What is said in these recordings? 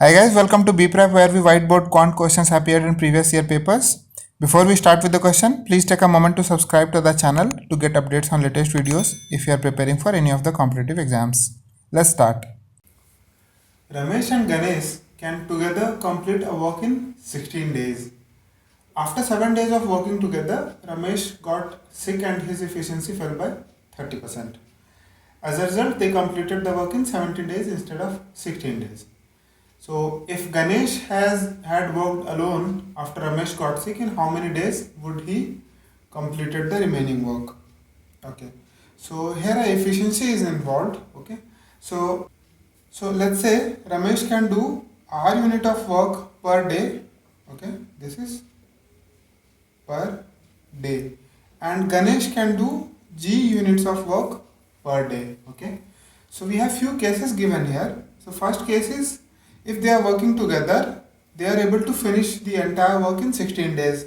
Hi guys, welcome to BPrep where we whiteboard quant questions appeared in previous year papers. Before we start with the question, please take a moment to subscribe to the channel to get updates on latest videos if you are preparing for any of the competitive exams. Let's start. Ramesh and Ganesh can together complete a work in 16 days. After 7 days of working together, Ramesh got sick and his efficiency fell by 30%. As a result, they completed the work in 17 days instead of 16 days. So if Ganesh had worked alone after Ramesh got sick, in how many days would he completed the remaining work? Okay. So here a efficiency is involved. Okay. So let's say Ramesh can do R unit of work per day. Okay. This is per day. And Ganesh can do G units of work per day. Okay. So we have few cases given here. So first case is if they are working together, they are able to finish the entire work in 16 days.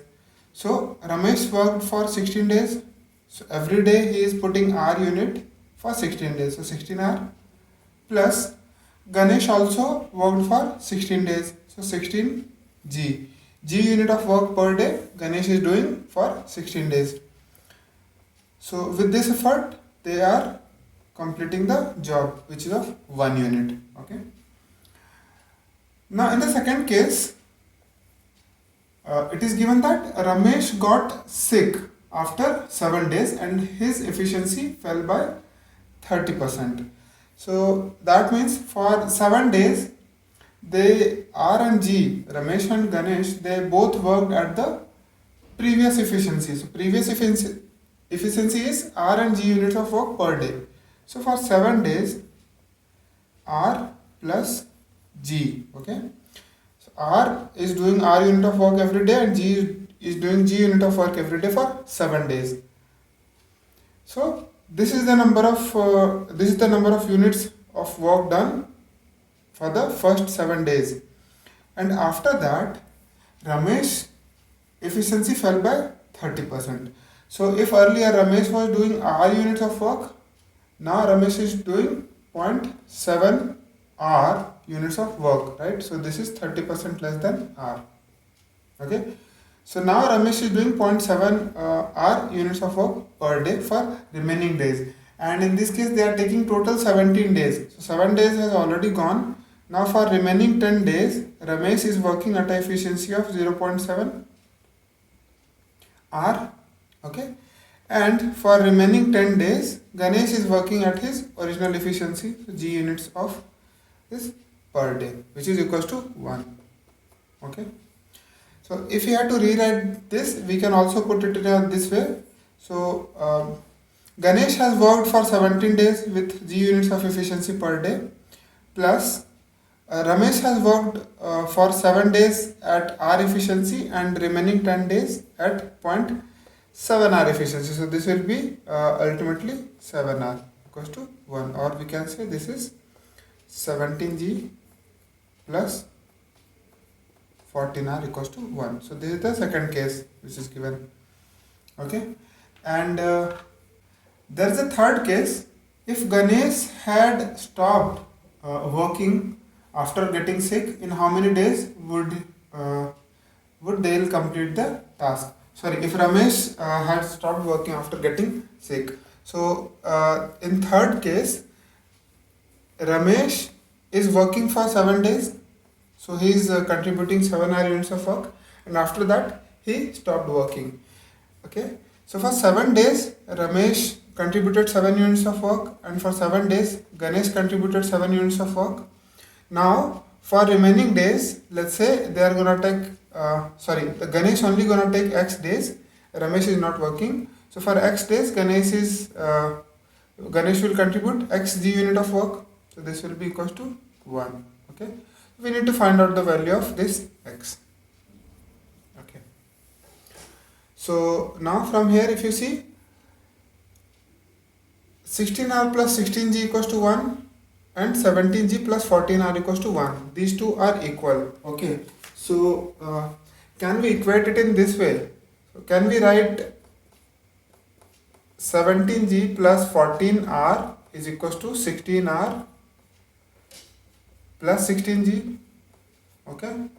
So Ramesh worked for 16 days. So every day he is putting R unit for 16 days. So 16R plus Ganesh also worked for 16 days. So 16G. G unit of work per day Ganesh is doing for 16 days. So with this effort they are completing the job which is of 1 unit. Okay. Now in the second case, it is given that Ramesh got sick after 7 days and his efficiency fell by 30%. So that means for 7 days, they R and G, Ramesh and Ganesh, they both worked at the previous efficiency. So previous efficiency is R and G units of work per day. So for 7 days, R plus G. Okay. So R is doing R unit of work every day and G is doing G unit of work every day for 7 days. So this is the number of units of work done for the first 7 days. And after that, Ramesh efficiency fell by 30%. So if earlier Ramesh was doing R units of work, now Ramesh is doing 0.7 R units of work, right? So this is 30% less than R. Okay. So now Ramesh is doing 0.7 R units of work per day for remaining days. And in this case, they are taking total 17 days. So 7 days has already gone. Now for remaining 10 days, Ramesh is working at an efficiency of 0.7 R. Okay. And for remaining 10 days, Ganesh is working at his original efficiency, so G units of is per day, which is equals to 1. Okay. So if you have to rewrite this, we can also put it in this way. So Ganesh has worked for 17 days with G units of efficiency per day, plus Ramesh has worked for 7 days at R efficiency and remaining 10 days at 0.7 R efficiency. So this will be ultimately 7 R equals to 1, or we can say this is 17G plus 14R equals to 1. So this is the second case which is given. Okay. And there is a third case. If Ganesh had stopped working after getting sick, in how many days would they complete the task? Sorry, if Ramesh had stopped working after getting sick. So in third case, Ramesh is working for 7 days. So he is contributing 7 R units of work, and after that he stopped working. Okay. So for 7 days, Ramesh contributed 7 units of work, and for 7 days, Ganesh contributed 7 units of work. Now for remaining days, let's say they are gonna take the Ganesh only gonna take X days. Ramesh is not working. So for X days, Ganesh will contribute X G unit of work. So this will be equals to 1. Okay. We need to find out the value of this X. Okay. So now from here, if you see 16R plus 16G equals to 1 and 17G plus 14R equals to 1. These two are equal. Okay. So can we equate it in this way? So can we write 17G plus 14R is equals to 16R plus 16G. Okay,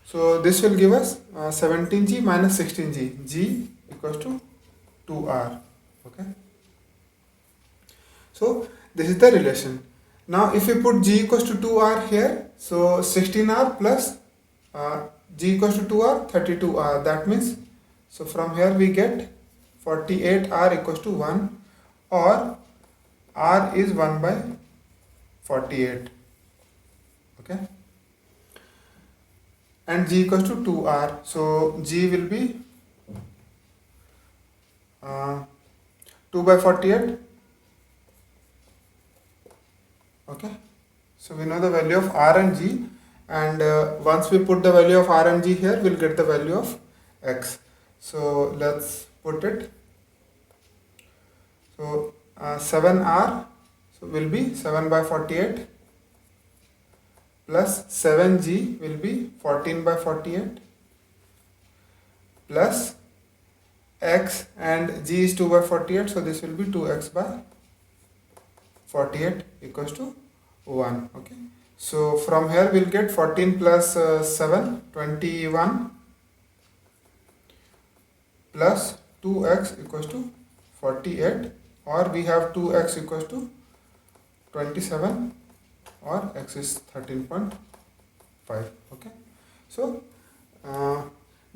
so this will give us 17g minus 16g, g equals to 2r. Okay, so this is the relation. Now if we put g equals to 2r here, so 16r plus g equals to 2r, 32r. That means, so from here we get 48r equals to 1, or r is 1 by 48. Okay, and g equals to 2r, so g will be 2 by 48. Okay, so we know the value of r and g, and once we put the value of r and g here, we'll get the value of x. So let's put it. So 7r, so will be 7 by 48, plus 7g will be 14 by 48, plus x, and g is 2 by 48, so this will be 2x by 48 equals to 1. Okay, so from here we'll get 14 plus 7, 21, plus 2x equals to 48, or we have 2x equals to 27, or x is 13.5. Okay, so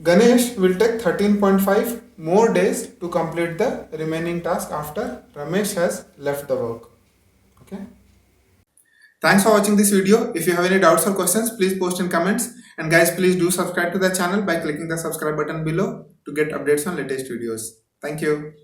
Ganesh will take 13.5 more days to complete the remaining task after Ramesh has left the work. Okay, thanks for watching this video. If you have any doubts or questions, please post in comments, and guys, please do subscribe to the channel by clicking the subscribe button below to get updates on latest videos. Thank you.